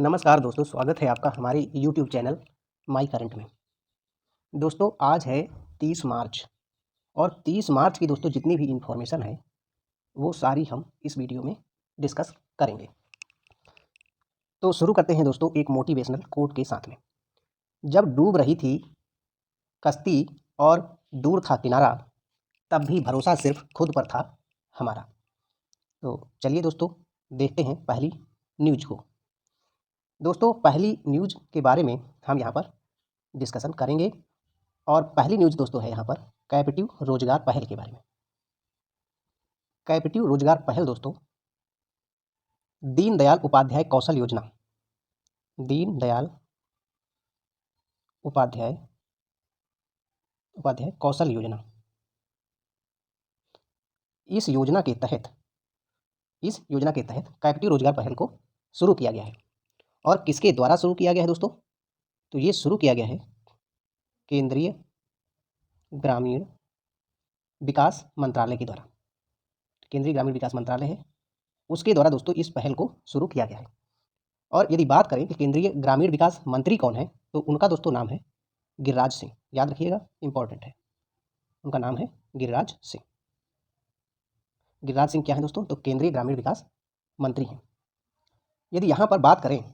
नमस्कार दोस्तों, स्वागत है आपका हमारे यूट्यूब चैनल माई करंट में। दोस्तों आज है 30 मार्च और 30 मार्च की दोस्तों जितनी भी इन्फॉर्मेशन है वो सारी हम इस वीडियो में डिस्कस करेंगे। तो शुरू करते हैं दोस्तों एक मोटिवेशनल कोट के साथ में। जब डूब रही थी कश्ती और दूर था किनारा, तब भी भरोसा सिर्फ खुद पर था हमारा। तो चलिए दोस्तों देखते हैं पहली न्यूज़ को। दोस्तों पहली न्यूज़ के बारे में हम यहाँ पर डिस्कशन करेंगे और पहली न्यूज़ दोस्तों है यहाँ पर कैपेटिव रोजगार पहल के बारे में। कैपेटिव रोजगार पहल दोस्तों दीनदयाल उपाध्याय कौशल योजना, दीनदयाल उपाध्याय कौशल योजना, इस योजना के तहत कैपेटिव रोजगार पहल को शुरू किया गया है। और किसके द्वारा शुरू किया गया है दोस्तों? तो ये शुरू किया गया है केंद्रीय ग्रामीण विकास मंत्रालय के द्वारा। केंद्रीय ग्रामीण विकास मंत्रालय है, उसके द्वारा दोस्तों इस पहल को शुरू किया गया है। और यदि बात करें कि केंद्रीय ग्रामीण विकास मंत्री कौन है, तो उनका दोस्तों नाम है गिरिराज सिंह। याद रखिएगा, इंपॉर्टेंट है, उनका नाम है गिरिराज सिंह। गिरिराज सिंह क्या है दोस्तों? तो केंद्रीय ग्रामीण विकास मंत्री हैं। यदि यहाँ पर बात करें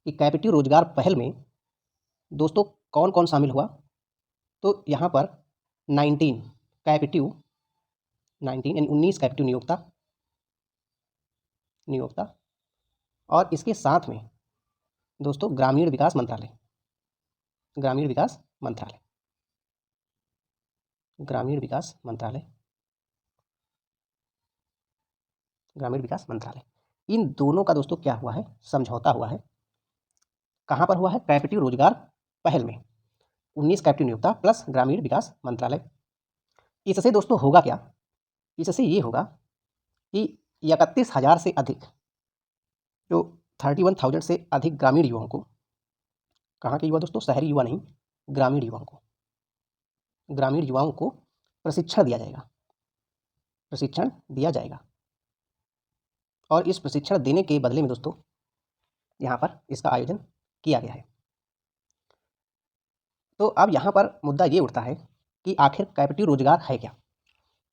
कि कैपेटिव रोजगार पहल में दोस्तों कौन कौन शामिल हुआ, तो यहाँ पर 19 यानी 19 कैपेटिव नियोक्ता और इसके साथ में दोस्तों ग्रामीण विकास मंत्रालय, इन दोनों का दोस्तों क्या हुआ है? समझौता हुआ है। कहाँ पर हुआ है? कैपेटिव रोजगार पहल में 19 कैपेटिव नियोक्ता प्लस ग्रामीण विकास मंत्रालय। इससे दोस्तों होगा क्या? इससे ये होगा कि 31,000 से अधिक, जो 31,000 से अधिक ग्रामीण युवाओं को, कहाँ के युवा दोस्तों? शहरी युवा नहीं, ग्रामीण युवाओं को प्रशिक्षण दिया जाएगा। और इस प्रशिक्षण देने के बदले में दोस्तों यहाँ पर इसका आयोजन किया गया है। तो अब यहाँ पर मुद्दा ये उठता है कि आखिर कैपेटिव रोजगार है क्या?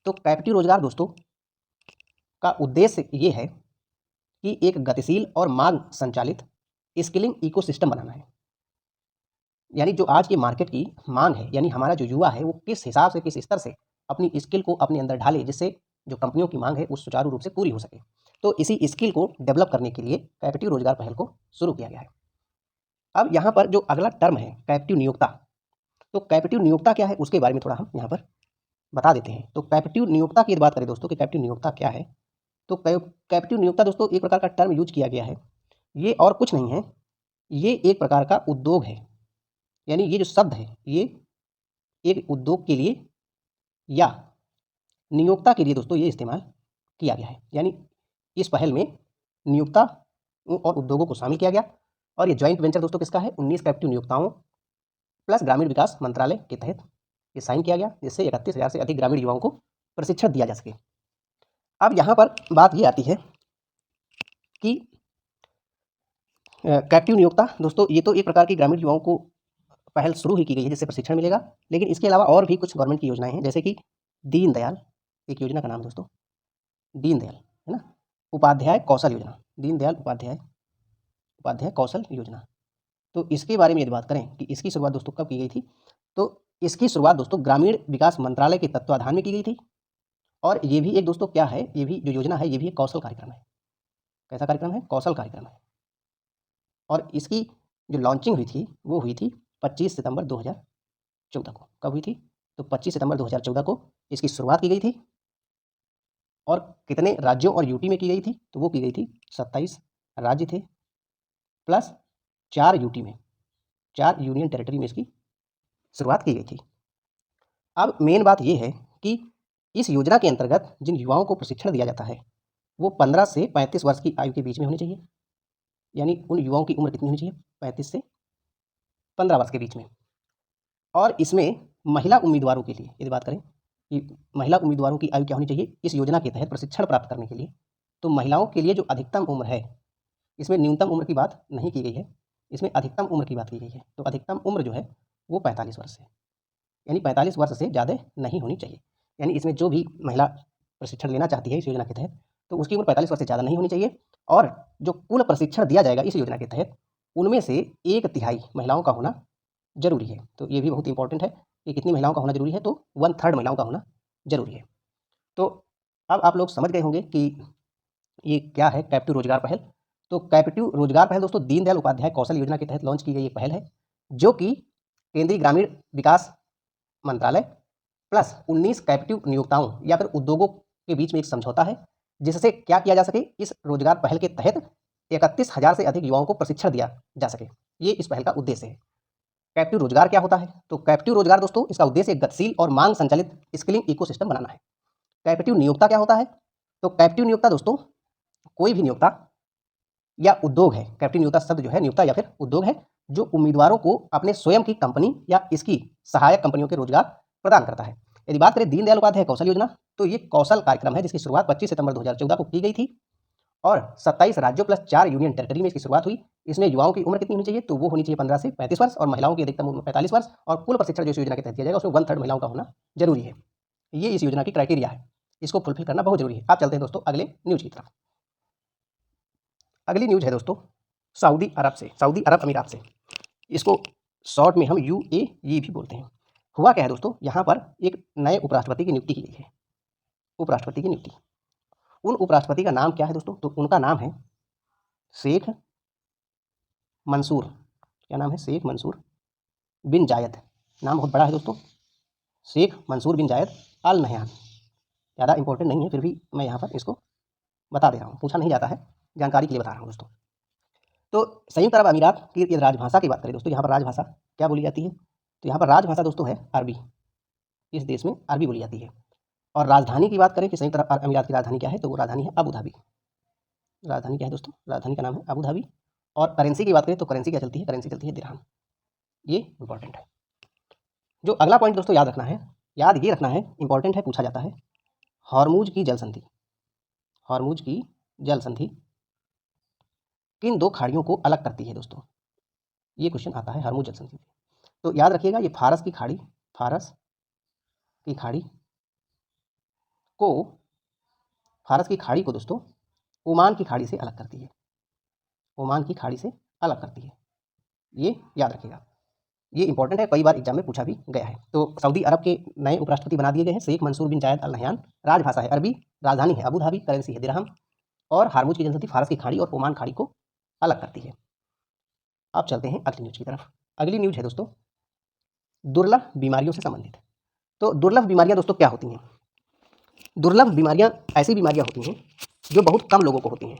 तो कैपेटिव रोजगार दोस्तों का उद्देश्य ये है कि एक गतिशील और मांग संचालित स्किलिंग इकोसिस्टम बनाना है। यानी जो आज की मार्केट की मांग है, यानी हमारा जो युवा है वो किस हिसाब से, किस स्तर से अपनी स्किल को अपने अंदर ढाले, जिससे जो कंपनियों की मांग है वो सुचारू रूप से पूरी हो सके। तो इसी स्किल को डेवलप करने के लिए कैपेटिव रोजगार पहल को शुरू किया गया है। अब यहाँ पर जो अगला टर्म है कैपेटिव नियोक्ता, तो कैपेटिव नियोक्ता क्या है उसके बारे में थोड़ा हम यहाँ पर बता देते हैं। तो कैपेटिव नियोक्ता की बात करें दोस्तों कि कैपेटिव नियोक्ता क्या है, तो कैपेटिव नियोक्ता दोस्तों एक प्रकार का टर्म यूज किया गया है। ये और कुछ नहीं है, ये एक प्रकार का उद्योग है। यानी ये जो शब्द है ये एक उद्योग के लिए या नियोक्ता के लिए दोस्तों ये इस्तेमाल किया गया है। यानी इस पहल में नियोक्ता और उद्योगों को शामिल किया गया और ये जॉइंट वेंचर दोस्तों किसका है? 19 कैपेटिव नियोक्ताओं प्लस ग्रामीण विकास मंत्रालय के तहत ये साइन किया गया, जिससे 31,000 से अधिक ग्रामीण युवाओं को प्रशिक्षण दिया जा सके। अब यहाँ पर बात ये आती है कि कैपेटिव नियोक्ता दोस्तों ये तो एक प्रकार की ग्रामीण युवाओं को पहल शुरू ही की गई है जिससे प्रशिक्षण मिलेगा, लेकिन इसके अलावा और भी कुछ गवर्नमेंट की योजनाएं हैं, जैसे कि दीनदयाल, एक योजना का नाम दोस्तों दीनदयाल है ना, उपाध्याय कौशल योजना, दीनदयाल उपाध्याय कौशल योजना। तो इसके बारे में यदि बात करें कि इसकी शुरुआत दोस्तों कब की गई थी, तो इसकी शुरुआत दोस्तों ग्रामीण विकास मंत्रालय के तत्वाधान में की गई थी। और ये भी एक दोस्तों क्या है, ये भी जो योजना है ये भी एक कौशल कार्यक्रम है। कैसा कार्यक्रम है? कौशल कार्यक्रम है। और इसकी जो लॉन्चिंग हुई थी वो हुई थी 25 सितंबर 2014 को। कब हुई थी? तो 25 सितंबर 2014 को इसकी शुरुआत की गई थी। और कितने राज्यों और यूटी में की गई थी? तो वो की गई थी 27 राज्य थे प्लस 4 यूटी में, 4 यूनियन टेरिटरी में इसकी शुरुआत की गई थी। अब मेन बात ये है कि इस योजना के अंतर्गत जिन युवाओं को प्रशिक्षण दिया जाता है वो 15 से 35 वर्ष की आयु के बीच में होनी चाहिए। यानी उन युवाओं की उम्र कितनी होनी चाहिए? 35 से 15 वर्ष के बीच में। और इसमें महिला उम्मीदवारों के लिए यदि बात करें कि महिला उम्मीदवारों की आयु क्या होनी चाहिए इस योजना के तहत प्रशिक्षण प्राप्त करने के लिए, तो महिलाओं के लिए जो अधिकतम उम्र है इसमें न्यूनतम उम्र की बात नहीं की गई है, इसमें अधिकतम उम्र की बात की गई है। तो अधिकतम उम्र जो है वो 45 वर्ष है, यानी 45 वर्ष से ज़्यादा नहीं होनी चाहिए। यानी इसमें जो भी महिला प्रशिक्षण लेना चाहती है इस योजना के तहत, तो उसकी उम्र 45 वर्ष से ज़्यादा नहीं होनी चाहिए। और जो कुल प्रशिक्षण दिया जाएगा इस योजना के तहत, उनमें से 1/3 महिलाओं का होना जरूरी है। तो ये भी बहुत इंपॉर्टेंट है कि कितनी महिलाओं का होना जरूरी है, तो 1/3 महिलाओं का होना जरूरी है। तो अब आप लोग समझ गए होंगे कि ये क्या है कैप्टिव रोजगार पहल। तो कैप्टिव रोजगार पहल दोस्तों दीनदयाल उपाध्याय कौशल योजना के तहत लॉन्च की गई एक पहल है, जो कि केंद्रीय ग्रामीण विकास मंत्रालय प्लस 19 कैप्टिव नियोक्ताओं या फिर उद्योगों के बीच में एक समझौता है, जिससे क्या किया जा सके, इस रोजगार पहल के तहत 31,000 से अधिक युवाओं को प्रशिक्षण दिया जा सके। ये इस पहल का उद्देश्य है। कैप्टिव रोजगार क्या होता है? तो कैप्टिव रोजगार दोस्तों इसका उद्देश्य एक गतिशील और मांग संचालित स्किलिंग इकोसिस्टम बनाना है। कैप्टिव नियोक्ता क्या होता है? तो कैप्टिव नियोक्ता दोस्तों कोई भी नियोक्ता या उद्योग है, कैप्टिव नियोक्ता शब्द जो है नियोक्ता या फिर उद्योग है, जो उम्मीदवारों को अपने स्वयं की कंपनी या इसकी सहायक कंपनियों के रोजगार प्रदान करता है। यदि बात करें दीनदयाल उपाध्याय कौशल योजना, तो ये कौशल कार्यक्रम है जिसकी शुरुआत 25 सितंबर 2014 को की गई थी और 27 राज्यों प्लस 4 यूनियन टेरिटरी में इसकी शुरुआत हुई। इसमें युवाओं की उम्र कितनी होनी चाहिए? तो वो होनी चाहिए 15 से 35 वर्ष और महिलाओं की अधिकतम उम्र 45 वर्ष। और कुल प्रशिक्षण जो इस योजना के तहत दिया जाएगा उसमें 1/3 महिलाओं का होना जरूरी है। ये इस योजना की क्राइटेरिया है, इसको फुलफिल करना बहुत जरूरी है। आप चलते हैं दोस्तों अगले न्यूज की तरफ। अगली न्यूज है दोस्तों सऊदी अरब से, सऊदी अरब अमीरात से। इसको शॉर्ट में हम UAE भी बोलते हैं। हुआ क्या है दोस्तों, यहाँ पर एक नए उपराष्ट्रपति की नियुक्ति की गई है। उपराष्ट्रपति की नियुक्ति, उन उपराष्ट्रपति का नाम क्या है दोस्तों? तो उनका नाम है शेख मंसूर। क्या नाम है? शेख मंसूर बिन जायद। नाम बहुत बड़ा है दोस्तों, शेख मंसूर बिन जायद अल नहयान। ज़्यादा इंपॉर्टेंट नहीं है, फिर भी मैं यहाँ पर इसको बता दे रहा हूँ, पूछा नहीं जाता है, जानकारी के लिए बता रहा हूँ दोस्तों। तो संयुक्त अरब अमीरात की राजभाषा की बात करें दोस्तों, यहाँ पर राजभाषा क्या बोली जाती है? तो यहाँ पर राजभाषा दोस्तों है अरबी। इस देश में अरबी बोली जाती है। और राजधानी की बात करें कि संयुक्त अरब अमीरात की राजधानी क्या है, तो वो राजधानी है अबू धाबी। राजधानी क्या है दोस्तों? राजधानी का नाम है अबू धाबी। और करेंसी की बात करें तो करेंसी क्या चलती है? करेंसी चलती है दिरहम। ये इंपॉर्टेंट है। जो अगला पॉइंट दोस्तों याद रखना है, याद ये रखना है, इंपॉर्टेंट है, पूछा जाता है, हॉर्मुज की जल संधि। हॉर्मुज की जल संधि किन दो खाड़ियों को अलग करती है दोस्तों? ये क्वेश्चन आता है हॉर्मुज जल संधि। तो याद रखिएगा ये फारस की खाड़ी, फारस की खाड़ी को, फारस की खाड़ी को दोस्तों ओमान की खाड़ी से अलग करती है। ओमान की खाड़ी से अलग करती है, ये याद रखिएगा, ये इंपॉर्टेंट है, कई बार एग्जाम में पूछा भी गया है। तो सऊदी अरब के नए उपराष्ट्रपति बना दिए गए हैं शेख मंसूर बिन जायद अल नहयान। राजभाषा है अरबी, राजधानी है अबू धाबी, करेंसी है दिरहम और हॉर्मुज की जनसंख्या फारस की खाड़ी और ओमान खाड़ी को अलग करती है। अब चलते हैं अगली न्यूज की तरफ। अगली न्यूज है दोस्तों दुर्लभ बीमारियों से संबंधित। तो दुर्लभ बीमारियां दोस्तों क्या होती हैं? दुर्लभ बीमारियां ऐसी बीमारियां होती हैं जो बहुत कम लोगों को होती हैं।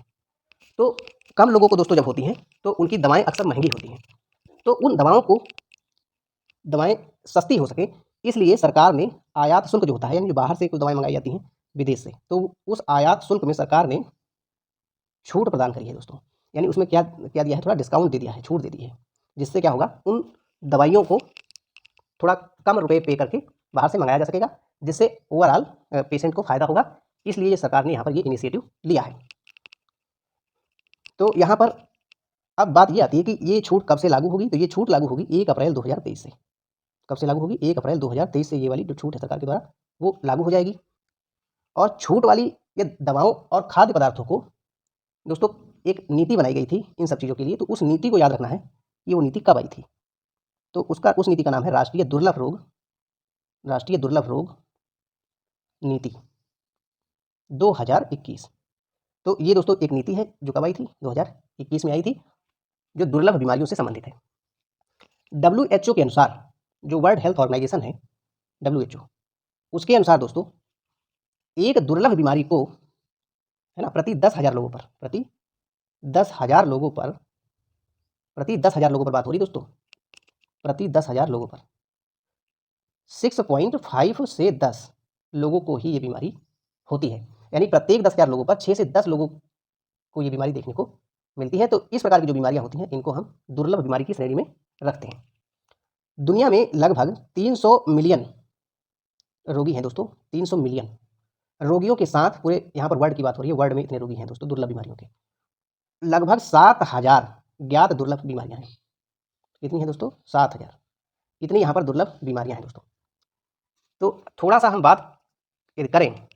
तो कम लोगों को दोस्तों जब होती हैं तो उनकी दवाएं अक्सर महंगी होती हैं। तो उन दवाओं को, दवाएं सस्ती हो सके, इसलिए सरकार ने आयात शुल्क जो होता है, यानी जो बाहर से कुछ दवाएं मंगाई जाती हैं विदेश से, तो उस आयात शुल्क में सरकार ने छूट प्रदान करी है दोस्तों। यानी उसमें क्या क्या दिया है? थोड़ा डिस्काउंट दे दिया है, छूट दे दी है, जिससे क्या होगा, उन दवाइयों को थोड़ा कम रुपए पे करके बाहर से मंगाया जा सकेगा, जिससे ओवरऑल पेशेंट को फायदा होगा। इसलिए ये सरकार ने यहाँ पर ये इनिशिएटिव लिया है। तो यहाँ पर अब बात ये आती है कि ये छूट कब से लागू होगी? तो ये छूट लागू होगी 1 अप्रैल 2023 से। कब से लागू होगी? 1 अप्रैल 2023 से ये वाली जो छूट है सरकार के द्वारा वो लागू हो जाएगी। और छूट वाली ये दवाओं और खाद्य पदार्थों को दोस्तों एक नीति बनाई गई थी इन सब चीज़ों के लिए। तो उस नीति को याद रखना है कि वो नीति कब आई थी। तो उस नीति का नाम है राष्ट्रीय दुर्लभ रोग नीति 2021। तो ये दोस्तों एक नीति है जो कब आई थी? 2021 में आई थी, जो दुर्लभ बीमारियों से संबंधित है। WHO के अनुसार, जो वर्ल्ड हेल्थ ऑर्गेनाइजेशन है WHO, उसके अनुसार दोस्तों एक दुर्लभ बीमारी को, है ना, प्रति 10,000 लोगों पर, प्रति 10,000 लोगों पर, प्रति 10,000 लोगों पर बात हो रही दोस्तों, प्रति 10,000 लोगों पर 6.5 से 10 लोगों को ही ये बीमारी होती है। यानी प्रत्येक 10,000 लोगों पर 6 से 10 लोगों को ये बीमारी देखने को मिलती है। तो इस प्रकार की जो बीमारियां होती हैं इनको हम दुर्लभ बीमारी की श्रेणी में रखते हैं। दुनिया में लगभग 300 मिलियन रोगी हैं दोस्तों, 300 मिलियन रोगियों के साथ, पूरे यहाँ पर वर्ल्ड की बात हो रही है, वर्ल्ड में इतने रोगी हैं दोस्तों दुर्लभ बीमारियों के। लगभग 7,000 ज्ञात दुर्लभ बीमारियां हैं। कितनी है दोस्तों? 7,000। इतनी यहाँ पर दुर्लभ बीमारियां हैं दोस्तों। तो थोड़ा सा हम बात करें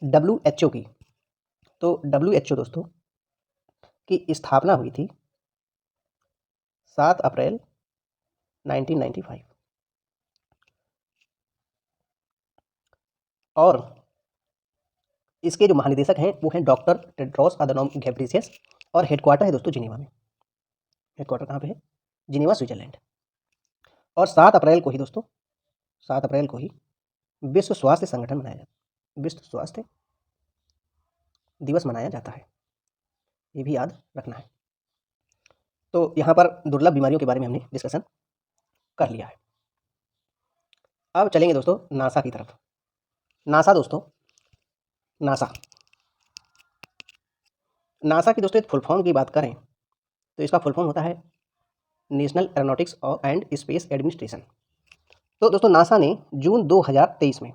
WHO की, तो WHO दोस्तों की स्थापना हुई थी 7 अप्रैल 1995 और इसके जो महानिदेशक हैं वो हैं डॉक्टर टेड्रोस अधनॉम घेब्रेयेसस और हेडक्वार्टर है दोस्तों जिनेवा में। हेडक्वार्टर कहाँ पे है? Geneva, Switzerland. और 7 अप्रैल को ही दोस्तों, 7 अप्रैल को ही विश्व स्वास्थ्य संगठन मनाया जाता है, विश्व स्वास्थ्य दिवस मनाया जाता है, ये भी याद रखना है। तो यहाँ पर दुर्लभ बीमारियों के बारे में हमने डिस्कशन कर लिया है। अब चलेंगे दोस्तों नासा की तरफ। नासा दोस्तों, नासा की दोस्तों फुल फॉर्म की बात करें तो इसका फुल फॉर्म होता है national aeronautics and space administration. तो दोस्तों नासा ने जून 2023 में,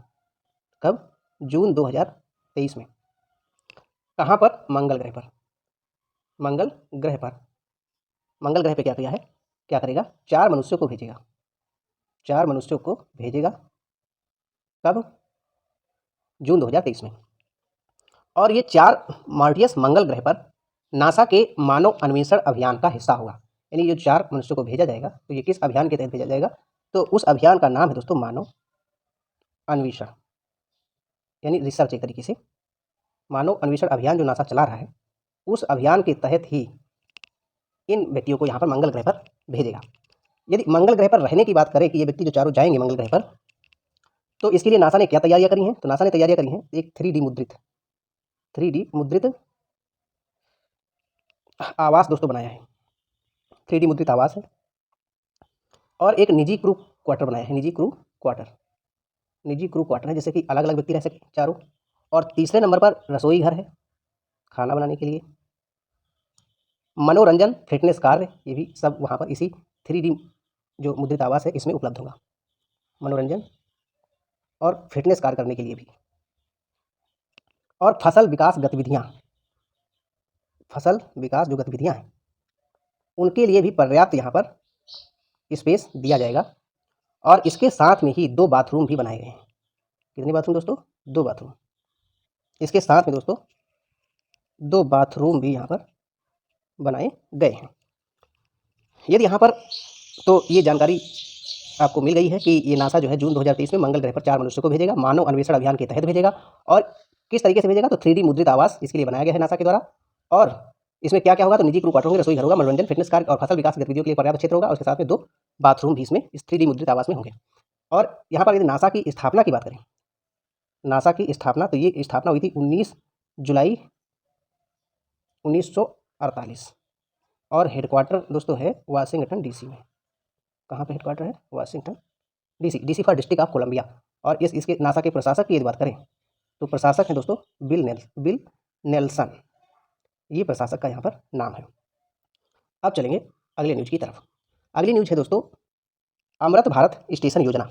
कब? जून 2023 में कहाँ पर? मंगल ग्रह पर। मंगल ग्रह पर, मंगल ग्रह पे क्या किया है, क्या करेगा? 4 मनुष्यों को भेजेगा, 4 मनुष्यों को भेजेगा। कब? जून 2023 में। और ये 4 मार्टियस मंगल ग्रह पर नासा के मानव अन्वेषण अभियान का हिस्सा होगा। यानी ये 4 मनुष्यों को भेजा जाएगा, तो ये किस अभियान के तहत भेजा जाएगा? तो उस अभियान का नाम है दोस्तों मानव अन्वेषण, यानी रिसर्च। एक तरीके से मानव अन्वेषण अभियान जो नासा चला रहा है, उस अभियान के तहत ही इन व्यक्तियों को यहाँ पर मंगल ग्रह पर भेजेगा। यदि मंगल ग्रह पर रहने की बात करें कि ये व्यक्ति जो चारों जाएंगे मंगल ग्रह पर, तो इसके लिए नासा ने क्या तैयारियां करी हैं? तो नासा ने तैयारियां करी हैं एक 3D मुद्रित आवास दोस्तों बनाया है। 3D मुद्रित आवास है और एक निजी क्रू क्वार्टर बनाया है। निजी क्रू क्वार्टर है, जैसे कि अलग अलग व्यक्ति रह सके चारों। और तीसरे नंबर पर रसोई घर है खाना बनाने के लिए। मनोरंजन फिटनेस कार्य, ये भी सब वहाँ पर इसी 3D जो मुद्रित आवास है इसमें उपलब्ध होगा। मनोरंजन और फिटनेस कार्य करने के लिए भी। और फसल विकास जो गतिविधियाँ हैं उनके लिए भी पर्याप्त यहाँ पर स्पेस दिया जाएगा। और इसके साथ में ही 2 बाथरूम भी बनाए गए हैं। कितने बाथरूम दोस्तों? 2 बाथरूम। इसके साथ में दोस्तों 2 बाथरूम भी यहाँ पर बनाए गए हैं। यदि यहाँ पर तो ये जानकारी आपको मिल गई है कि ये नासा जो है जून 2023 में मंगल ग्रह पर 4 मनुष्यों को भेजेगा, मानव अन्वेषण अभियान के तहत भेजेगा। और किस तरीके से भेजेगा? तो 3D मुद्रित आवास इसके लिए बनाया गया है नासा के द्वारा। और इसमें क्या क्या होगा? तो निजी क्रू क्वार्टर होंगे, रसोई घर होगा, मनोरंजन फिटनेस कार्य और फसल विकास गतिविधियों के लिए पर्याप्त क्षेत्र होगा। और उसके साथ में 2 बाथरूम भी इसमें इस 3D मुद्रित आवास में होंगे। और यहाँ पर यदि नासा की स्थापना की बात करें, नासा की स्थापना, तो ये स्थापना हुई थी 19 जुलाई 1948 और हेडक्वार्टर दोस्तों है वाशिंगटन DC में। कहाँ पे हेडक्वार्टर है? Washington DC for district of Columbia. और इसके नासा के प्रशासक की यदि बात करें तो प्रशासक हैं दोस्तों बिल नेल्सन। ये प्रशासक का यहाँ पर नाम है। अब चलेंगे अगले न्यूज की तरफ। अगली न्यूज है दोस्तों अमृत भारत स्टेशन योजना।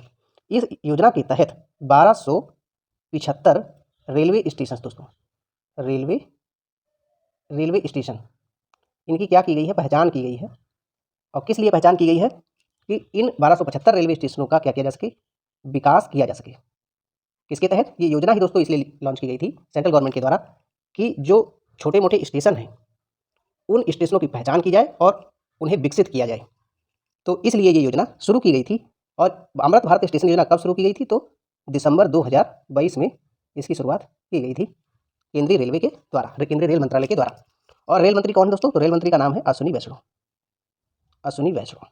इस योजना के तहत 1275 रेलवे स्टेशन दोस्तों, रेलवे स्टेशन, इनकी क्या की गई है? पहचान की गई है। और किस लिए पहचान की गई है? कि इन 1275 रेलवे स्टेशनों का क्या किया जा सके? विकास किया जा सके। किसके तहत? ये योजना ही दोस्तों इसलिए लॉन्च की गई थी सेंट्रल गवर्नमेंट के द्वारा कि जो छोटे मोटे स्टेशन हैं उन स्टेशनों की पहचान की जाए और उन्हें विकसित किया जाए। तो इसलिए ये योजना शुरू की गई थी। और अमृत भारत स्टेशन योजना कब शुरू की गई थी? तो दिसंबर 2022 में इसकी शुरुआत की गई थी केंद्रीय रेलवे के द्वारा, केंद्रीय रेल मंत्रालय के द्वारा। और रेल मंत्री कौन दोस्तों? तो रेल मंत्री का नाम है अश्विनी वैष्णव।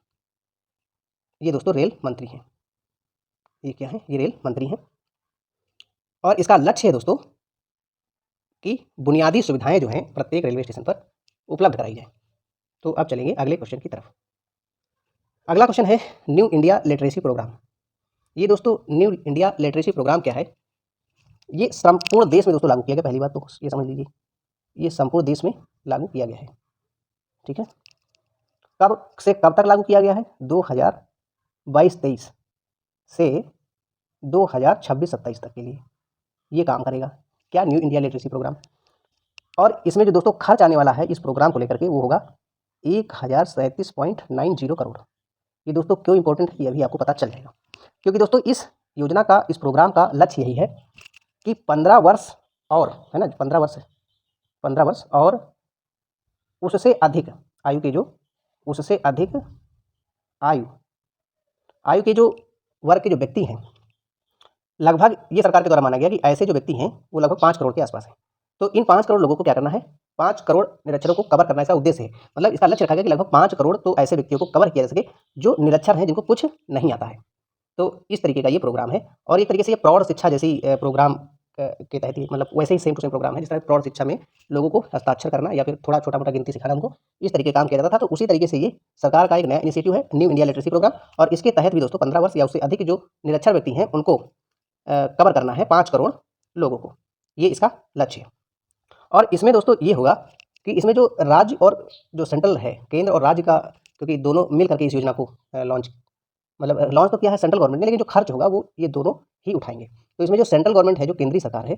ये दोस्तों रेल मंत्री हैं। ये क्या है? ये रेल मंत्री हैं। और इसका लक्ष्य है दोस्तों कि बुनियादी सुविधाएं जो हैं प्रत्येक रेलवे स्टेशन पर उपलब्ध कराई जाए। तो अब चलेंगे अगले क्वेश्चन की तरफ। अगला क्वेश्चन है न्यू इंडिया लिटरेसी प्रोग्राम। ये दोस्तों न्यू इंडिया लिटरेसी प्रोग्राम क्या है? ये संपूर्ण देश में दोस्तों लागू किया गया। पहली बात तो ये समझ लीजिए, ये संपूर्ण देश में लागू किया गया है। ठीक है, कब से कब तक लागू किया गया है? 2022-23 से 2026-27 तक के लिए ये काम करेगा। क्या? New India literacy programme. और इसमें जो दोस्तों खर्च आने वाला है इस प्रोग्राम को लेकर के वो होगा 1037.90 करोड़। ये दोस्तों क्यों इंपॉर्टेंट है ये अभी आपको पता चल जाएगा, क्योंकि दोस्तों इस योजना का, इस प्रोग्राम का लक्ष्य यही है कि 15 वर्ष और, है ना, 15 वर्ष और उससे अधिक आयु के जो, उससे अधिक आयु के जो वर्ग के जो व्यक्ति हैं, लगभग ये सरकार के द्वारा माना गया कि ऐसे जो व्यक्ति हैं वो लगभग 5 करोड़ के आसपास हैं। तो इन 5 करोड़ लोगों को क्या करना है, 5 करोड़ निरक्षरों को कवर करना, ऐसा उद्देश्य है। मतलब इसका लक्ष्य रखा गया कि लगभग 5 करोड़ तो ऐसे व्यक्तियों को कवर किया जा सके जो निरक्षर हैं, जिनको कुछ नहीं आता है। तो इस तरीके का ये प्रोग्राम है। और एक तरीके से ये प्रौढ़ शिक्षा जैसी प्रोग्राम के तहत ही, मतलब वैसे ही सेम टू सेम प्रोग्राम है जिस तरह प्रौढ़ शिक्षा में लोगों को हस्ताक्षर करना या फिर थोड़ा छोटा मोटा गिनती सिखाना, उनको इस तरीके का काम किया जाता था। तो उसी तरीके से ये सरकार का एक नया इनिशिएटिव है, न्यू इंडिया लिटरेसी प्रोग्राम। और इसके तहत भी दोस्तों 15 वर्ष या उससे अधिक जो निरक्षर व्यक्ति हैं उनको कवर करना है 5 करोड़ लोगों को, ये इसका लक्ष्य है। और इसमें दोस्तों ये होगा कि इसमें जो राज्य और जो सेंट्रल है, केंद्र और राज्य का, क्योंकि दोनों मिल करके इस योजना को लॉन्च तो किया है सेंट्रल गवर्नमेंट ने, लेकिन जो खर्च होगा वो ये दोनों ही उठाएंगे। तो इसमें जो सेंट्रल गवर्नमेंट है, जो केंद्रीय सरकार है,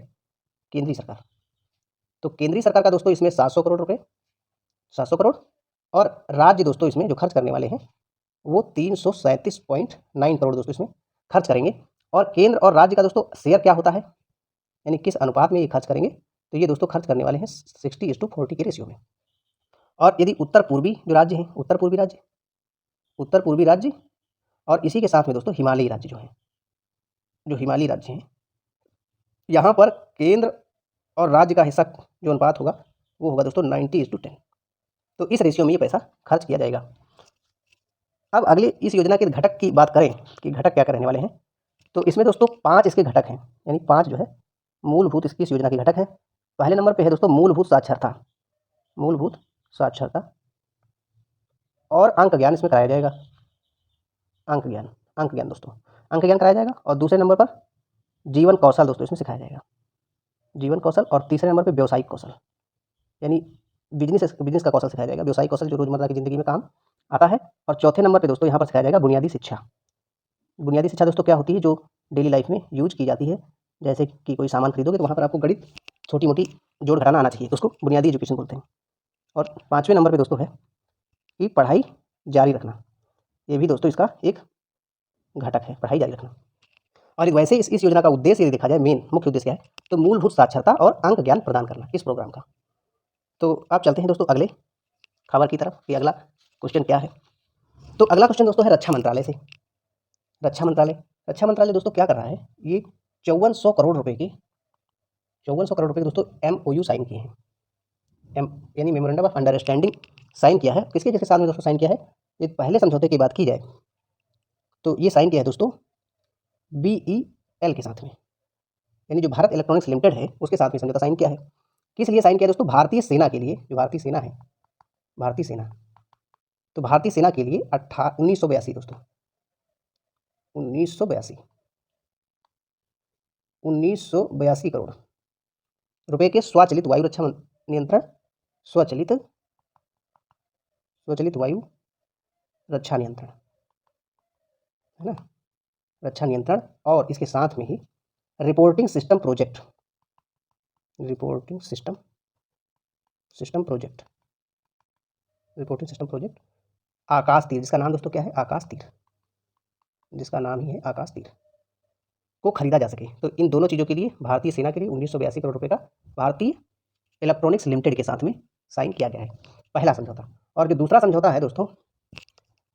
केंद्रीय सरकार, तो केंद्रीय सरकार का दोस्तों इसमें 700 करोड़ रुपये, 700 करोड़। और राज्य दोस्तों इसमें जो खर्च करने वाले हैं वो 337.9 करोड़ दोस्तों इसमें खर्च करेंगे। और केंद्र और राज्य का दोस्तों शेयर क्या होता है, यानी किस अनुपात में ये खर्च करेंगे, तो ये दोस्तों खर्च करने वाले हैं 60:40 के रेशियो में। और यदि उत्तर पूर्वी जो राज्य हैं, उत्तर पूर्वी राज्य और इसी के साथ में दोस्तों हिमालयी राज्य जो हैं, जो हिमालयी राज्य हैं, यहाँ पर केंद्र और राज्य का हिस्सा जो अनुपात होगा वो होगा दोस्तों 90:10। तो इस रेशियो में ये पैसा खर्च किया जाएगा। अब अगले इस योजना के घटक की बात करें कि घटक क्या क्या रहने वाले हैं, तो इसमें दोस्तों 5 इसके घटक हैं, यानी 5 जो है मूलभूत इसकी इस योजना के घटक हैं। पहले नंबर पे है दोस्तों मूलभूत साक्षरता, मूलभूत साक्षरता और अंक ज्ञान इसमें कराया जाएगा, अंक ज्ञान दोस्तों, अंक ज्ञान कराया जाएगा। और दूसरे नंबर पर जीवन कौशल दोस्तों इसमें सिखाया जाएगा, जीवन कौशल। और तीसरे नंबर पर व्यवसायिक कौशल, यानी बिजनेस का कौशल सिखाया जाएगा, व्यवसायिक कौशल जो रोजमर्रा की जिंदगी में काम आता है। और चौथे नंबर पे दोस्तों यहाँ पर सिखाया जाएगा बुनियादी शिक्षा। बुनियादी शिक्षा दोस्तों क्या होती है, जो डेली लाइफ में यूज की जाती है, जैसे कि कोई सामान खरीदोगे तो वहाँ पर आपको गणित छोटी मोटी जोड़ घटाना आना चाहिए, तो उसको बुनियादी एजुकेशन बोलते हैं। और 5वें नंबर पे दोस्तों है कि पढ़ाई जारी रखना, ये भी दोस्तों इसका एक घटक है, पढ़ाई जारी रखना। और वैसे इस योजना का उद्देश्य यदि देखा जाए, मेन मुख्य उद्देश्य क्या है, तो मूलभूत साक्षरता और अंक ज्ञान प्रदान करना इस प्रोग्राम का। तो आप चलते हैं दोस्तों अगले खबर की तरफ कि अगला क्वेश्चन क्या है। तो अगला क्वेश्चन दोस्तों है रक्षा मंत्रालय से। रक्षा मंत्रालय दोस्तों क्या कर रहा है, ये 5400 करोड़ रुपए के 5400 करोड़ रुपए के दोस्तों MOU साइन किए हैं, यानी मेमोरेंडम ऑफ अंडरस्टैंडिंग साइन किया है। किसके जिसके साथ में दोस्तों साइन किया है, ये पहले समझौते की बात की जाए तो ये साइन किया है दोस्तों BEL के साथ में, यानी जो भारत इलेक्ट्रॉनिक्स लिमिटेड है उसके साथ में समझौता साइन किया है। किस लिए साइन किया दोस्तों, भारतीय सेना के लिए, जो भारतीय सेना है, भारतीय सेना, तो भारतीय सेना के लिए 1982 दोस्तों 1982 करोड़ रुपए के स्वचालित वायु रक्षा नियंत्रण, स्वचालित वायु रक्षा नियंत्रण, है ना, रक्षा नियंत्रण। और इसके साथ में ही reporting system project, reporting system project Akashteer, जिसका नाम दोस्तों क्या है, आकाश तीर, जिसका नाम ही है आकाश तीर, को खरीदा जा सके। तो इन दोनों चीज़ों के लिए भारतीय सेना के लिए 1982 करोड़ रुपए का भारतीय इलेक्ट्रॉनिक्स लिमिटेड के साथ में साइन किया गया है, पहला समझौता। और जो दूसरा समझौता है दोस्तों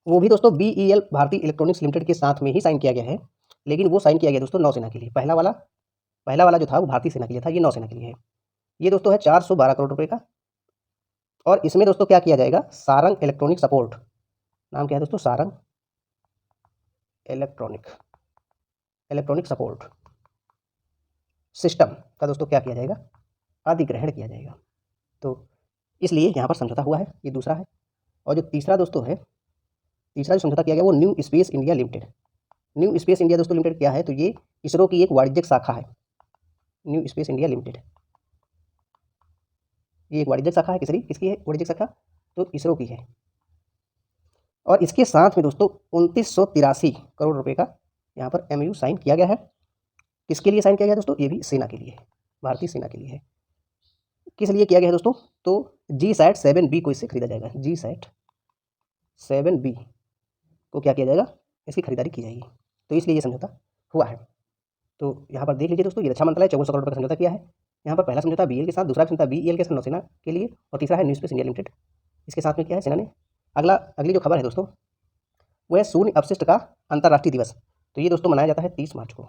वो भी दोस्तों BEL भारतीय इलेक्ट्रॉनिक्स लिमिटेड के साथ में ही साइन किया गया है, लेकिन वो साइन किया गया दोस्तों नौसेना के लिए। पहला वाला जो था वो भारतीय सेना के लिए था, ये नौसेना के लिए है। ये दोस्तों है 412 करोड़ रुपए का। और इसमें दोस्तों क्या किया जाएगा, सारंग इलेक्ट्रॉनिक सपोर्ट, नाम क्या है दोस्तों, सारंग इलेक्ट्रॉनिक सपोर्ट सिस्टम का दोस्तों क्या किया जाएगा, अधिग्रहण किया जाएगा। तो इसलिए यहाँ पर समझौता हुआ है, ये दूसरा है। और जो तीसरा दोस्तों है, तीसरा जो समझौता किया गया वो new space India limited. New space India दोस्तों लिमिटेड क्या है, तो ये इसरो की एक वाणिज्यिक शाखा है। न्यू स्पेस इंडिया लिमिटेड ये एक वाणिज्यिक शाखा है, किसकी है वाणिज्यिक शाखा, तो इसरो की है। और इसके साथ में दोस्तों 2983 करोड़ रुपए का यहाँ पर MOU साइन किया गया है। किसके लिए साइन किया गया दोस्तों, ये भी सेना के लिए है, भारतीय सेना के लिए है। किस लिए किया गया है दोस्तों? तो GSAT-7B को इससे खरीदा जाएगा। GSAT-7B को क्या किया जाएगा? इसकी खरीदारी की जाएगी। तो इसलिए ये समझौता हुआ है। तो यहाँ पर देख लीजिए दोस्तों, ये रक्षा मंत्रालय 5400 करोड़ रुपये का समझौता किया है। यहाँ पर पहला समझौता BEL के साथ, दूसरा समझौता BEL के साथ नौसेना के लिए, और तीसरा है न्यू स्पेस इंडिया लिमिटेड, इसके साथ में किया है सेना ने। अगली जो खबर है दोस्तों, वो है शून्य अपशिष्ट का अंतर्राष्ट्रीय दिवस। तो ये दोस्तों मनाया जाता है 30 मार्च को।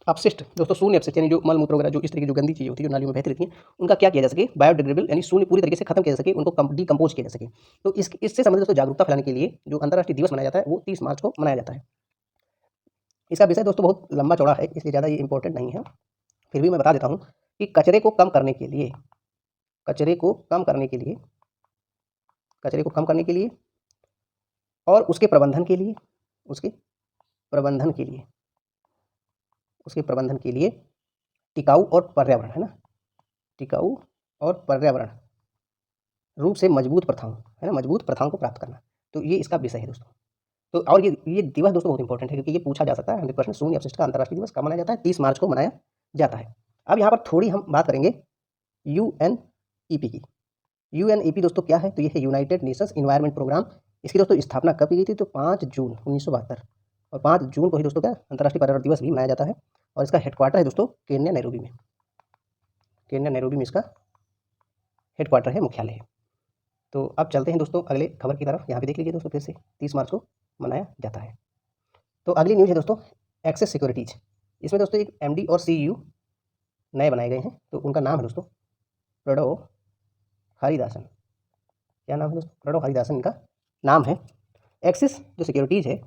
अपशिष्ट दोस्तों, शून्य अपशिष्ट यानी जो मल मूत्र वगैरह, जो इस तरह की जो गंदी चीज़ें होती है, जो नालियों में बहती रहती हैं, उनका क्या किया जा सके? बायोडिग्रेडेबल यानी शून्य पूरी तरीके से खत्म किया जा सके, उनको डिकम्पोज किया जा सके। तो इससे संबंधित दोस्तों जागरूकता फैलाने के लिए जो अंतर्राष्ट्रीय दिवस मनाया जाता है वो 30 मार्च को मनाया जाता है। इसका विषय दोस्तों बहुत लंबा चौड़ा है, इसलिए ज़्यादा ये इंपॉर्टेंट नहीं है, फिर भी मैं बता देता हूँ कि कचरे को कम करने के लिए और उसके प्रबंधन के लिए टिकाऊ और पर्यावरण, है ना, टिकाऊ और पर्यावरण रूप से मजबूत प्रथाओं को प्राप्त करना। तो ये इसका विषय है दोस्तों। तो और ये दिवस दोस्तों बहुत इंपॉर्टेंट है, क्योंकि ये पूछा जा सकता है 100%। शून्य अपशिष्ट का अंतर्राष्ट्रीय दिवस कब मनाया जाता है? 30 मार्च को मनाया जाता है। अब यहाँ पर थोड़ी हम बात करेंगे UNEP की। UNEP दोस्तों क्या है? तो ये है यूनाइटेड नेशंस एनवायरनमेंट प्रोग्राम। इसकी दोस्तों स्थापना कब की गई थी? तो 5 जून 1972, और 5 जून को ही दोस्तों क्या अंतर्राष्ट्रीय पर्यावरण दिवस भी मनाया जाता है। और इसका हेडक्वार्टर है दोस्तों केन्या नैरोबी में। इसका हेडक्वार्टर है, मुख्यालय है। तो अब चलते हैं दोस्तों अगले खबर की तरफ। यहाँ पे देख लीजिए दोस्तों, फिर से 30 मार्च को मनाया जाता है। तो अगली न्यूज़ है दोस्तों एक्सेस सिक्योरिटीज़। इसमें दोस्तों एक MD और CEO नए बनाए गए हैं। तो उनका नाम है दोस्तों प्रणव हरिदासन। क्या नाम है दोस्तों? प्रणव हरिदासन इनका नाम है। एक्सिस जो सिक्योरिटीज़ है,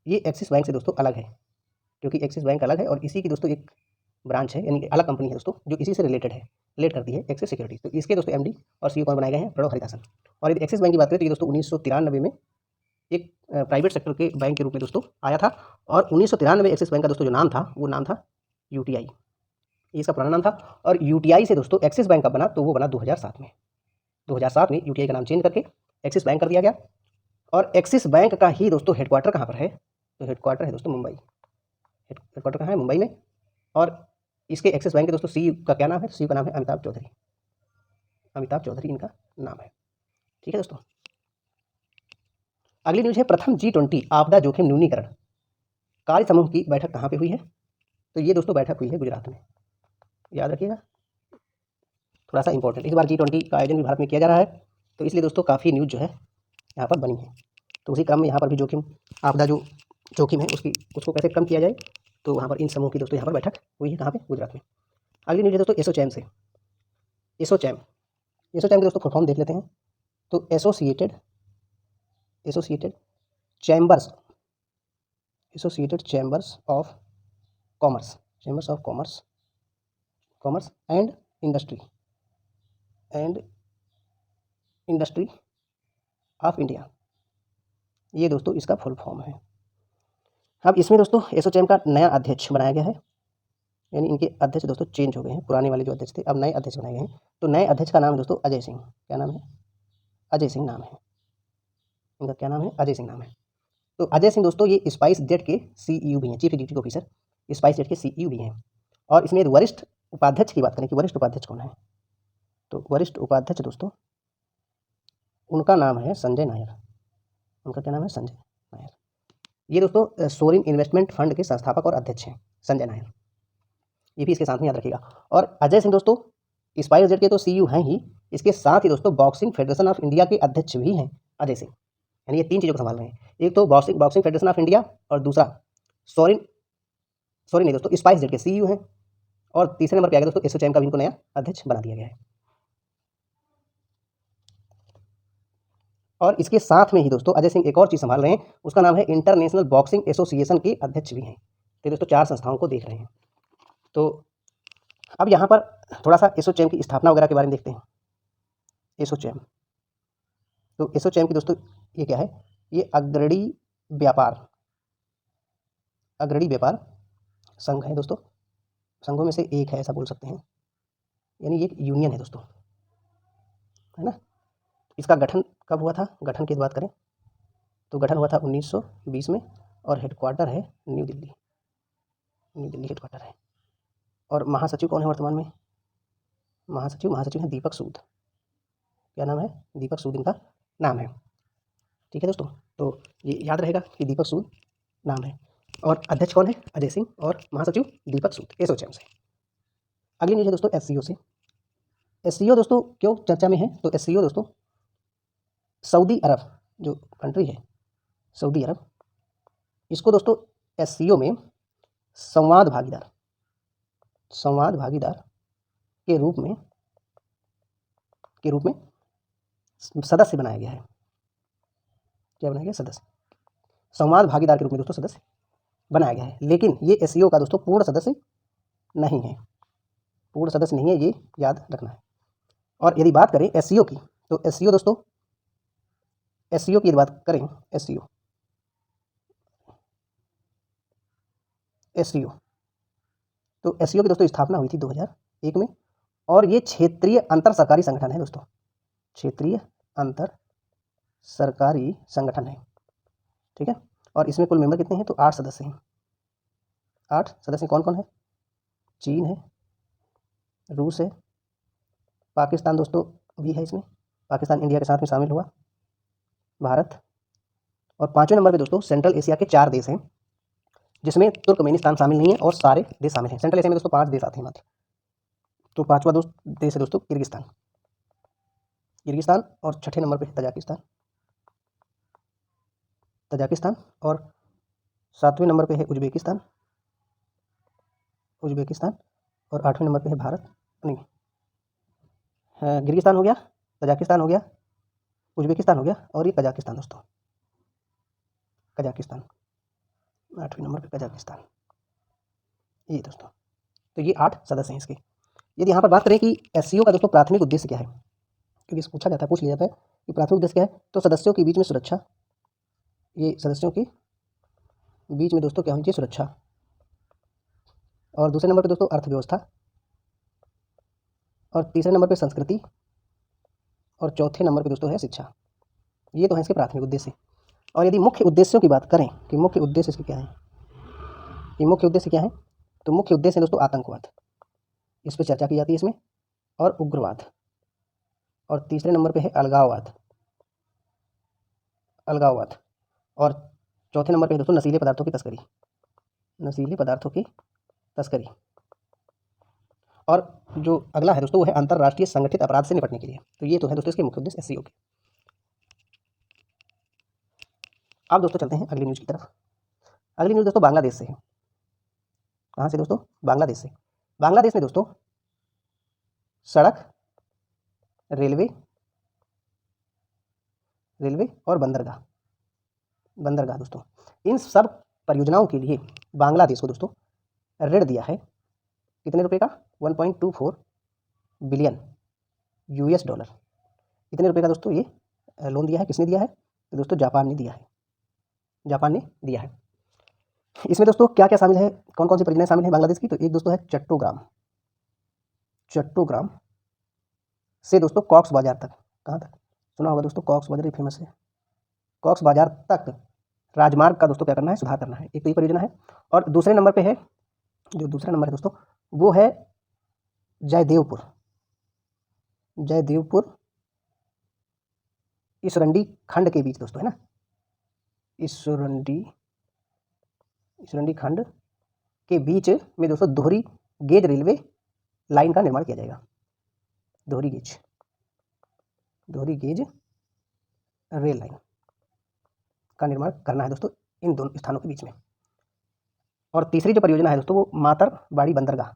ये एक्सिस बैंक से दोस्तों अलग है, क्योंकि एक्सिस बैंक अलग है और इसी की दोस्तों एक ब्रांच है, यानी अलग कंपनी है दोस्तों, जो इसी से रिलेट करती है एक्सिस सिक्योरिटीज। तो इसके दोस्तों MD और CEO कौन बनाए गए हैं? प्रणव हरिदासन। और यदि एक्सिस बैंक की बात करें तो ये दोस्तों 1993 में एक प्राइवेट सेक्टर के बैंक के रूप में दोस्तों आया था। और 1993 में एक्सिस बैंक का दोस्तों जो नाम था, वो नाम था UTI, ये इसका पुराना नाम था। और UTI से दोस्तों एक्सिस बैंक का बना, तो वो बना 2007 में। 2007 में UTI का नाम चेंज करके एक्सिस बैंक कर दिया गया। और एक्सिस बैंक का ही दोस्तों हेडक्वार्टर कहाँ पर है? तो हेडक्वार्टर है दोस्तों मुंबई। हेडक्वार्टर कहाँ है? मुंबई में। और इसके एक्सिस बैंक के दोस्तों CEO का क्या नाम है? CEO का नाम है अमिताभ चौधरी इनका नाम है। ठीक है दोस्तों। अगली न्यूज़ है प्रथम G20 आपदा जोखिम न्यूनीकरण कार्य समूह की बैठक कहाँ पे हुई है? तो ये दोस्तों बैठक हुई है गुजरात में, याद रखिएगा, थोड़ा सा इंपॉर्टेंट। इस बार G20 का आयोजन भी भारत में किया जा रहा है, तो इसलिए दोस्तों काफ़ी न्यूज़ जो है यहाँ पर बनी है। तो उसी क्रम में यहाँ पर भी आपदा जो जोखिम है उसको कैसे कम किया जाए, तो वहाँ पर इन समूह की दोस्तों यहाँ पर बैठक हुई है। कहाँ पे? गुजरात में। अगली न्यूज़ है दोस्तों एसोचैम से। एसोचैम के दोस्तों फुल फॉर्म देख लेते हैं। तो associated chambers of commerce and industry of India, ये दोस्तों इसका फुल फॉर्म है। अब इसमें दोस्तों एसोचैम का नया अध्यक्ष बनाया गया है, यानी इनके अध्यक्ष दोस्तों चेंज हो गए हैं। पुराने वाले जो अध्यक्ष थे, अब नए अध्यक्ष बनाए गए हैं। तो नए अध्यक्ष का नाम है दोस्तों अजय सिंह। क्या नाम है? अजय सिंह नाम है इनका। क्या नाम है? अजय सिंह नाम है। तो अजय सिंह दोस्तों ये स्पाइस जेट के CEO भी हैं, chief executive officer spice jet के CEO भी हैं। और इसमें वरिष्ठ उपाध्यक्ष की बात करें कि वरिष्ठ उपाध्यक्ष कौन है, तो वरिष्ठ उपाध्यक्ष दोस्तों उनका नाम है संजय नायर। उनका क्या नाम है? संजय नायर। ये दोस्तों सोरिन इन्वेस्टमेंट फंड के संस्थापक और अध्यक्ष हैं संजय नायर, ये भी इसके साथ में याद रखिएगा। और अजय सिंह दोस्तों स्पाइस जेट के तो CEO हैं ही, इसके साथ ही दोस्तों बॉक्सिंग फेडरेशन ऑफ इंडिया के अध्यक्ष भी हैं अजय सिंह, यानी ये 3 चीज़ों को संभाल रहे हैं। एक तो बॉक्सिंग फेडरेशन ऑफ इंडिया, और दूसरा सोरिन नहीं दोस्तों स्पाइस जेट के CEO हैं, और तीसरे नंबर पे आ गया दोस्तों एसोचैम का भी इनको नया अध्यक्ष बना दिया गया है। और इसके साथ में ही दोस्तों अजय सिंह एक और चीज़ संभाल रहे हैं, उसका नाम है इंटरनेशनल बॉक्सिंग एसोसिएशन के अध्यक्ष भी हैं। तो दोस्तों 4 संस्थाओं को देख रहे हैं। तो अब यहाँ पर थोड़ा सा एसोचैम की स्थापना वगैरह के बारे में देखते हैं। एसोचैम, तो एसोचैम की दोस्तों ये क्या है? ये अग्रणी व्यापार संघ है दोस्तों, संघों में से एक है, ऐसा बोल सकते हैं, यानी ये एक यूनियन है दोस्तों, है ना। इसका गठन कब हुआ था? गठन की बात करें तो गठन हुआ था 1920 में, और हेडक्वार्टर है न्यू दिल्ली हेडक्वार्टर है। और महासचिव कौन है वर्तमान में? महासचिव हैं दीपक सूद। क्या नाम है? दीपक सूद इनका नाम है। ठीक है दोस्तों, तो ये याद रहेगा कि दीपक सूद नाम है। और अध्यक्ष कौन है? अजय सिंह। और महासचिव दीपक सूद, एसोचैम से। अगली न्यूज़ है दोस्तों एससीओ से। एससीओ दोस्तों क्यों चर्चा में है? तो एससीओ दोस्तों सऊदी अरब जो कंट्री है, सऊदी अरब, इसको दोस्तों एससीओ में संवाद भागीदार के रूप में सदस्य बनाया गया है। क्या बनाया गया? सदस्य, संवाद भागीदार के रूप में दोस्तों सदस्य बनाया गया है। लेकिन ये एससीओ का दोस्तों पूर्ण सदस्य नहीं है, ये याद रखना है। और यदि बात करें एससीओ की, तो एससीओ दोस्तों, एससीओ की यदि बात करें, एससीओ तो एससीओ की दोस्तों स्थापना हुई थी 2001 में। और ये क्षेत्रीय अंतर सरकारी संगठन है दोस्तों, क्षेत्रीय अंतर सरकारी संगठन है। ठीक है, और इसमें कुल मेंबर कितने हैं? तो 8 सदस्य हैं। 8 सदस्य कौन कौन है? चीन है, रूस है, पाकिस्तान दोस्तों भी है इसमें, पाकिस्तान इंडिया के साथ में शामिल हुआ, भारत, और 5वें नंबर पे दोस्तों सेंट्रल एशिया के 4 देश हैं, जिसमें तुर्कमेनिस्तान शामिल नहीं है और सारे देश शामिल हैं। सेंट्रल एशिया में दोस्तों 5 देश आते हैं मात्र। तो 5वां देश है दोस्तों किर्गिस्तान, और 6ठे नंबर पे तजाकिस्तान, और 7वें नंबर पे है उज्बेकिस्तान, और 8वें नंबर पे है भारत, नहीं, किर्गिस्तान हो गया, तजाकिस्तान हो गया, उज्बेकिस्तान हो गया, और ये कजाकिस्तान दोस्तों, 8वें नंबर पे कजाकिस्तान। ये दोस्तों, तो ये 8 सदस्य हैं इसके। यदि यहाँ पर बात करें कि एससीओ का दोस्तों प्राथमिक उद्देश्य क्या है, क्योंकि पूछ लिया जाता है कि प्राथमिक उद्देश्य क्या है, तो सदस्यों के बीच में सुरक्षा, ये सदस्यों के बीच में दोस्तों क्या होनी चाहिए? सुरक्षा। और दूसरे नंबर पे दोस्तों अर्थव्यवस्था, और तीसरे नंबर पे संस्कृति, और चौथे नंबर पे दोस्तों है शिक्षा। ये तो है इसके प्राथमिक उद्देश्य। और यदि मुख्य उद्देश्यों की बात करें कि मुख्य उद्देश्य इसके क्या है, ये मुख्य उद्देश्य क्या है, तो मुख्य उद्देश्य है दोस्तों आतंकवाद, इस पर चर्चा की जाती है इसमें, और उग्रवाद, और तीसरे नंबर पे है अलगाववाद, और चौथे नंबर पे है दोस्तों नशीले पदार्थों की तस्करी, और जो अगला है दोस्तों वो है अंतर्राष्ट्रीय संगठित अपराध से निपटने के लिए। तो ये तो है दोस्तों इसके मुख्य उद्देश्य एससीओ के। अब दोस्तों चलते हैं अगली न्यूज़ की तरफ। अगली न्यूज़ दोस्तों बांग्लादेश से है। कहाँ से दोस्तों? बांग्लादेश से। बांग्लादेश में दोस्तों सड़क, रेलवे और बंदरगाह दोस्तों, इन सब परियोजनाओं के लिए बांग्लादेश को दोस्तों ऋण दिया है। कितने रुपए का? 1.24 बिलियन यूएस डॉलर। कितने रुपए का दोस्तों ये लोन दिया है? किसने दिया है? तो दोस्तों जापान ने दिया है। इसमें दोस्तों क्या क्या शामिल है, कौन कौन सी परियोजनाएं शामिल है बांग्लादेश की? तो एक दोस्तों है चट्टोग्राम से दोस्तों कॉक्स बाजार तक। कहाँ तक सुना होगा दोस्तों? कॉक्स बाजार फेमस है। कॉक्स बाजार तक राजमार्ग का दोस्तों क्या करना है? सुधार करना है। एक तो ये परियोजना है। और दूसरे नंबर पे है, जो दूसरा नंबर है दोस्तों वो है जयदेवपुर इसरंडी खंड के बीच दोस्तों, है ना, इसरंडी खंड के बीच में दोस्तों दोहरी गेज रेलवे लाइन का निर्माण किया जाएगा। दोहरी गेज रेल लाइन का निर्माण करना है दोस्तों इन दोनों स्थानों के बीच में। और तीसरी जो परियोजना है दोस्तों वो मातरबाड़ी बंदरगाह,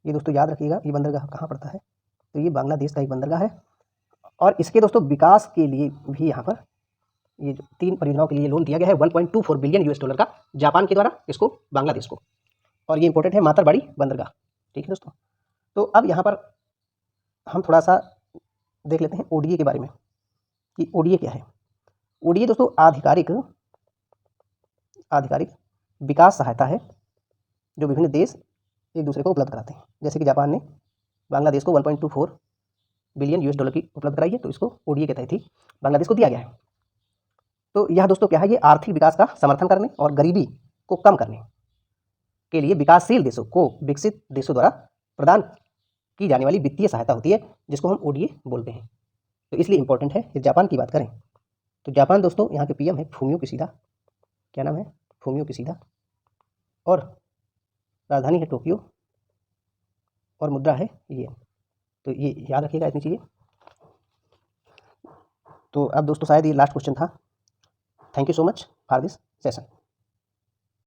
ये दोस्तों याद रखिएगा, ये बंदरगाह कहाँ पड़ता है? तो ये बांग्लादेश का एक बंदरगाह है। और इसके दोस्तों विकास के लिए भी यहाँ पर ये जो 3 परियोजनाओं के लिए लोन दिया गया है 1.24 बिलियन यूएस डॉलर का जापान के द्वारा इसको बांग्लादेश को। और ये इंपॉर्टेंट है मातरबाड़ी बंदरगाह। ठीक है दोस्तों, तो अब यहाँ पर हम थोड़ा सा देख लेते हैं ओडीए के बारे में कि ओडीए क्या है। ओडीए दोस्तों आधिकारिक विकास सहायता है जो विभिन्न देश एक दूसरे को उपलब्ध कराते हैं। जैसे कि जापान ने बांग्लादेश को 1.24 बिलियन यूएस डॉलर की उपलब्ध कराई है, तो इसको ओडीए के तहत ही बांग्लादेश को दिया गया है। तो यह दोस्तों क्या है, ये आर्थिक विकास का समर्थन करने और गरीबी को कम करने के लिए विकासशील देशों को विकसित देशों द्वारा प्रदान की जाने वाली वित्तीय सहायता होती है, जिसको हम ओडीए बोलते हैं। तो इसलिए इंपॉर्टेंट है। इस जापान की बात करें तो जापान दोस्तों, यहाँ के पीएम है फूमियो किशिदा। क्या नाम है? Fumio Kishida. और राजधानी है टोक्यो और मुद्रा है येन। तो ये याद रखिएगा इतनी चीज़ें। तो अब दोस्तों शायद ये लास्ट क्वेश्चन था। Thank you so much for this session.